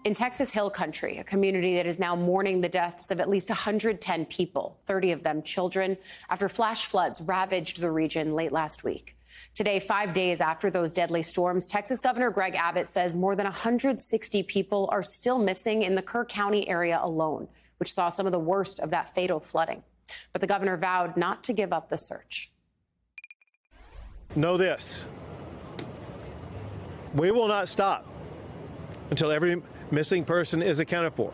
In Texas Hill Country, a community that is now mourning the deaths of at least 110 people, 30 of them children, after flash floods ravaged the region late last week. Today, 5 days after those deadly storms, Texas Governor Greg Abbott says more than 160 people are still missing in the Kerr County area alone, which saw some of the worst of that fatal flooding. But the governor vowed not to give up the search. Know this: we will not stop until every missing person is accounted for.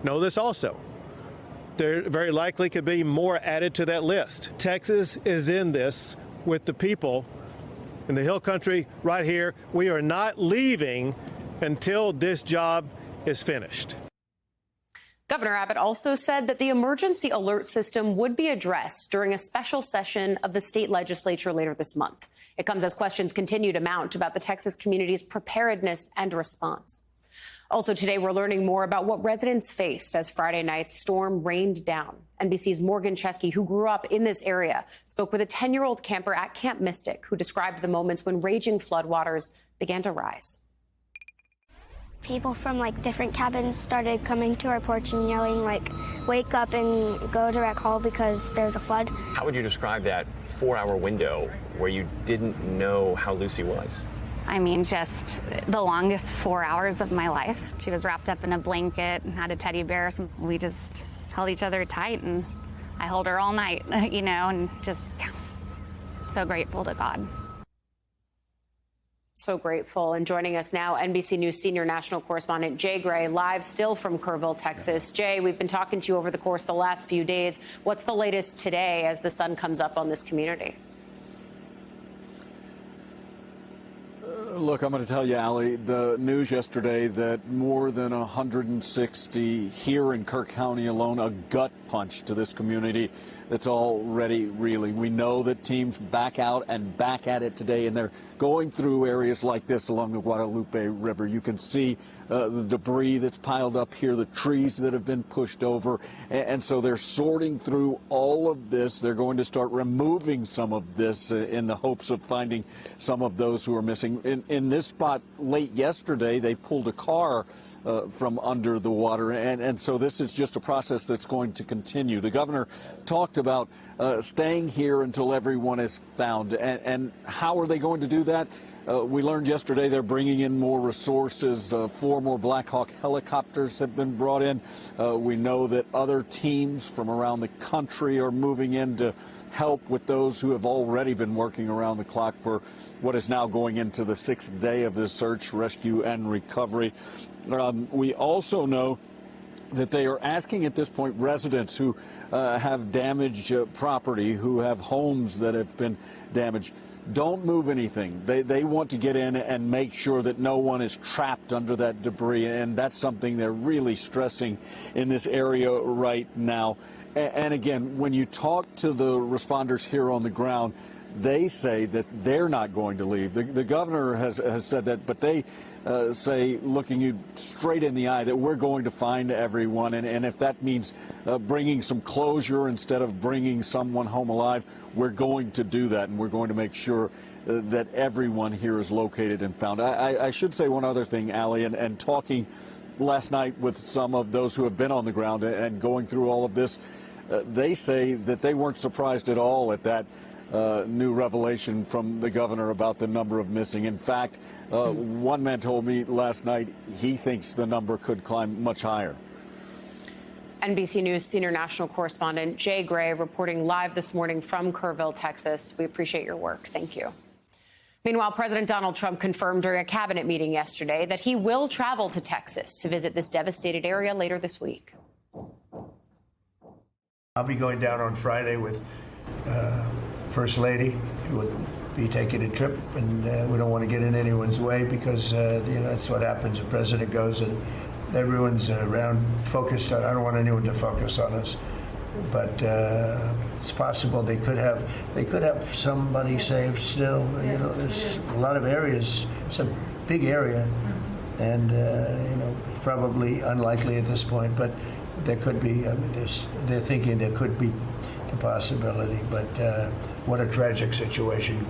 Know this also: there very likely could be more added to that list. Texas is in this with the people in the Hill Country right here. We are not leaving until this job is finished. Governor Abbott also said that the emergency alert system would be addressed during a special session of the state legislature later this month. It comes as questions continue to mount about the Texas community's preparedness and response. Also today, we're learning more about what residents faced as Friday night's storm rained down. NBC's Morgan Chesky, who grew up in this area, spoke with a 10-year-old camper at Camp Mystic who described the moments when raging floodwaters began to rise. People from different cabins started coming to our porch and yelling wake up and go to rec hall because there's a flood. How would you describe that 4-hour window where you didn't know how Lucy was? I mean, just the longest 4 hours of my life. She was wrapped up in a blanket and had a teddy bear. So we just held each other tight, and I held her all night, and just so grateful to God. So grateful. And joining us now, NBC News senior national correspondent Jay Gray, live still from Kerrville, Texas. Jay, we've been talking to you over the course of the last few days. What's the latest today as the sun comes up on this community? Look, I'm going to tell you, Allie, the news yesterday that more than 160 here in Kerr County alone, a gut punch to this community that's already reeling. We know that teams back out and back at it today, and they're going through areas like this along the Guadalupe River. You can see the debris that's piled up here, the trees that have been pushed over, and so they're sorting through all of this. They're going to start removing some of this in the hopes of finding some of those who are missing. In this spot late yesterday, they pulled a car from under the water, and so this is just a process that's going to continue. The governor talked about staying here until everyone is found, and how are they going to do that? We learned yesterday they're bringing in more resources. 4 more Black Hawk helicopters have been brought in. We know that other teams from around the country are moving in to help with those who have already been working around the clock for what is now going into the 6th day of this search, rescue, and recovery. We also know that they are asking at this point residents who have damaged property, who have homes that have been damaged, don't move anything. They want to get in and make sure that no one is trapped under that debris, and that's something they're really stressing in this area right now. And again, when you talk to the responders here on the ground, they say that they're not going to leave. The governor has said that, but they say, looking you straight in the eye, that we're going to find everyone. And if that means bringing some closure instead of bringing someone home alive, we're going to do that. And we're going to make sure that everyone here is located and found. I should say one other thing, Allie, and talking last night with some of those who have been on the ground and going through all of this, they say that they weren't surprised at all at that new revelation from the governor about the number of missing. In fact, one man told me last night he thinks the number could climb much higher. NBC News senior national correspondent Jay Gray reporting live this morning from Kerrville, Texas. We appreciate your work. Thank you. Meanwhile, President Donald Trump confirmed during a cabinet meeting yesterday that he will travel to Texas to visit this devastated area later this week. I'll be going down on Friday with First Lady, who would be taking a trip, and we don't want to get in anyone's way because that's what happens. The president goes and everyone's around focused on. I don't want anyone to focus on us, but it's possible they could have somebody saved still. There's a lot of areas. It's a big area, and probably unlikely at this point, but there could be. They're thinking there could be the possibility, but what a tragic situation.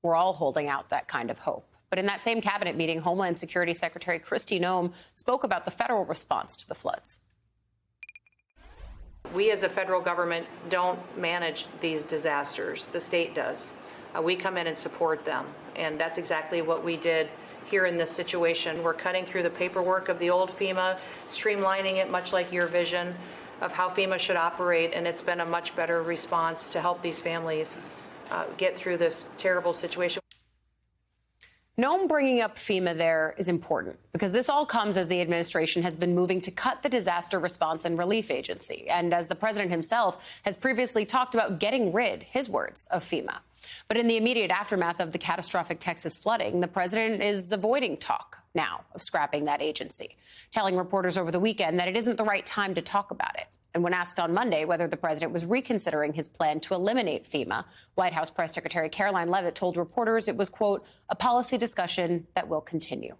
We're all holding out that kind of hope. But in that same cabinet meeting, Homeland Security Secretary Kristi Noem spoke about the federal response to the floods. We as a federal government don't manage these disasters. The state does. We come in and support them. And that's exactly what we did here in this situation. We're cutting through the paperwork of the old FEMA, streamlining it much like your vision of how FEMA should operate. And it's been a much better response to help these families get through this terrible situation. Noem bringing up FEMA there is important because this all comes as the administration has been moving to cut the Disaster Response and Relief Agency. And as the president himself has previously talked about getting rid, his words, of FEMA. But in the immediate aftermath of the catastrophic Texas flooding, the president is avoiding talk now of scrapping that agency, telling reporters over the weekend that it isn't the right time to talk about it. And when asked on Monday whether the president was reconsidering his plan to eliminate FEMA, White House Press Secretary Caroline Leavitt told reporters it was, quote, a policy discussion that will continue.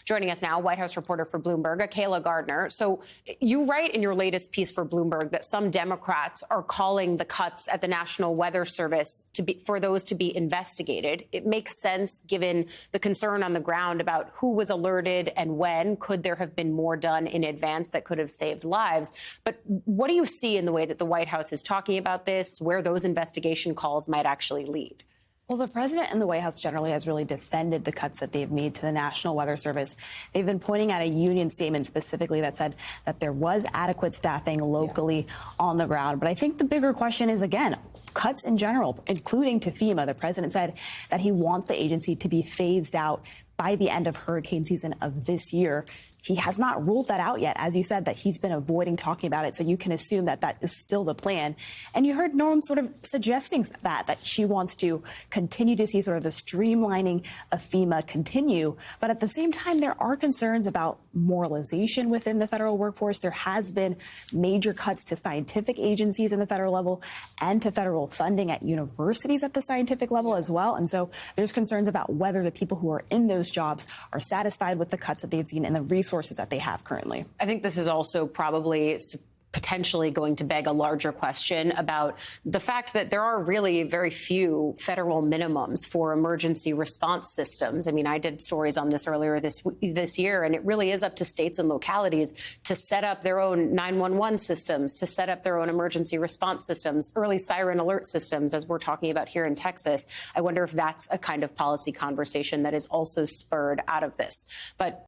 Joining us now, White House reporter for Bloomberg, Akayla Gardner. So you write in your latest piece for Bloomberg that some Democrats are calling the cuts at the National Weather Service for those to be investigated. It makes sense given the concern on the ground about who was alerted and when. Could there have been more done in advance that could have saved lives? But what do you see in the way that the White House is talking about this, where those investigation calls might actually lead? Well, the president and the White House generally has really defended the cuts that they've made to the National Weather Service. They've been pointing at a union statement specifically that said that there was adequate staffing locally on the ground. But I think the bigger question is, again, cuts in general, including to FEMA. The president said that he wants the agency to be phased out by the end of hurricane season of this year. He has not ruled that out yet. As you said, that he's been avoiding talking about it. So you can assume that that is still the plan. And you heard Noem sort of suggesting that she wants to continue to see sort of the streamlining of FEMA continue. But at the same time, there are concerns about moralization within the federal workforce. There has been major cuts to scientific agencies in the federal level and to federal funding at universities at the scientific level as well. And so there's concerns about whether the people who are in those jobs are satisfied with the cuts that they've seen and the resources that they have currently. I think this is also probably potentially going to beg a larger question about the fact that there are really very few federal minimums for emergency response systems. I mean, I did stories on this earlier this year, and it really is up to states and localities to set up their own 911 systems, to set up their own emergency response systems, early siren alert systems, as we're talking about here in Texas. I wonder if that's a kind of policy conversation that is also spurred out of this. But